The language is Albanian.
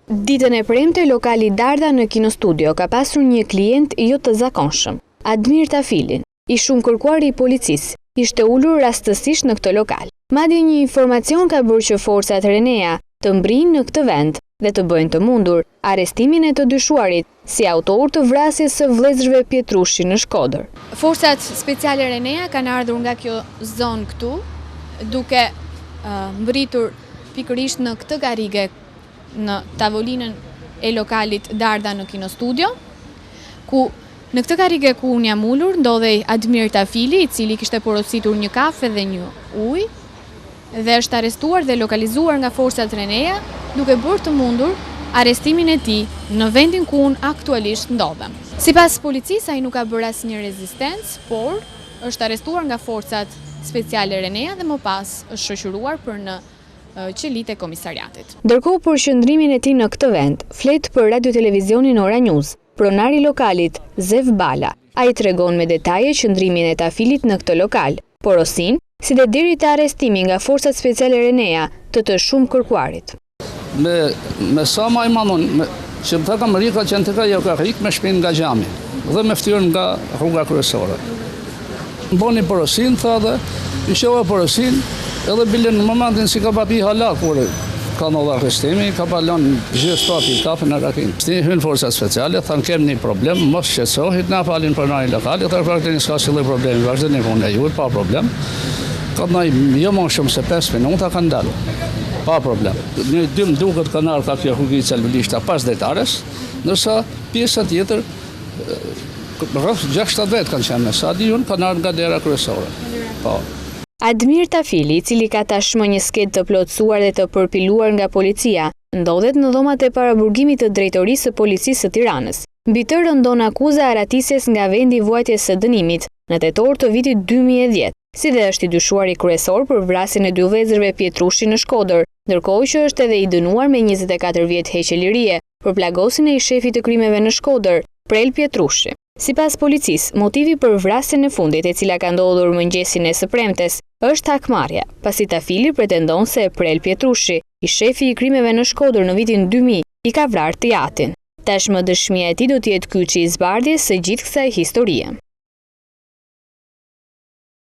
Ditën e premte, lokali Darda në Kinostudio ka pasur një klient jo të zakonshëm. Admir Tafilin, i shumë kërkuar i policisë, ishte ulur rastësisht në këtë lokal. Madje një informacion ka bërë që forcat Renea të mbrinë në këtë vend dhe të bëjnë të mundur arrestimin e të dyshuarit si autor të vrasjes së vëllezërve Pietrushi në Shkodër. Forcat speciale Renea kanë ardhur nga kjo zonë këtu, duke mbritur pikërisht në këtë karrige në tavolinën e lokalit Darda në Kinostudio, ku në këtë karrige ku unë jam ulur, ndodhej Admir Tafili, i cili kishte porositur një kafe dhe një ujë, dhe është arrestuar dhe lokalizuar nga forcat Renea, duke bërë të mundur arrestimin e tij në vendin ku unë aktualisht ndodhem. Sipas policisë, ai nuk ka bërë asnjë rezistencë, por është arrestuar nga forcat speciale Renea dhe më pas është shoqëruar për në qelit e komisariatit. Ndërkohë, për qëndrimin e tij në këtë vend, flet për radio-televizionin Ora News, pronari lokalit Zev Bala. Ai tregon me detaje qëndrimin e Tafilit në këtë lokal, porosin, si dhe deri te arrestimi nga forcat speciale Renea të shumë kërkuarit. Me sa ma i manon, që më thaka më rika që në të ka jo ka rik me shpinë nga gjami dhe me ftyrën nga rruga kryesore. Më boni porosin, tha dhe, i shova porosin, edhe bile në momentin si ka papi halak, kur ka në dhe arrestimi, ka palon gjithë papi kafe në rakin. Sti hynë forcat speciale, thanë kem një problem, mos shqetësohit, na palin pronari lokali, të praktikisht s'ka qëllë problemi, vazhdo një punë e juve, pa problem. Ka të nëjë jo më shumë se 5 minuta kanë dalë, pa problem. Një dy mduket kanë arë ka kjo hugica lëvlishta pas drejtares, nërsa pjesa tjetër, rrëth 6-7 vetë kanë qenë, sa di unë kanë arë nga dera kryesore. Pa. Admir Tafili, i cili ka tashmë një sketë të plotësuar dhe të përpiluar nga policia, ndodhet në dhomat e paraburgimit të drejtorisë së policisë së Tiranës. Mbi të rëndon akuza aratisjes nga vendi vuajtjes së dënimit në tetor të vitit 2010, si dhe është i dyshuari kryesor për vrasjen e dy vëllezërve Pietrushi në Shkodër, ndërkohë që është edhe i dënuar me 24 vjet heqje lirie për plagosin e shefit të krimeve në Shkodër, Prel Pietrushi. Sipas policisë, motivi për vrasjen e fundit, e cila ka ndodhur mëngjesin e së premtes, është hakmarrja, pasi Tafili pretendon se Prel Pietrushi, i shefi i krimeve në Shkodër në vitin 2000, i ka vrarë Tiatin. Tashmë dëshmia e tij do të jetë kyçi i zbardhjes së gjithë kësaj historie.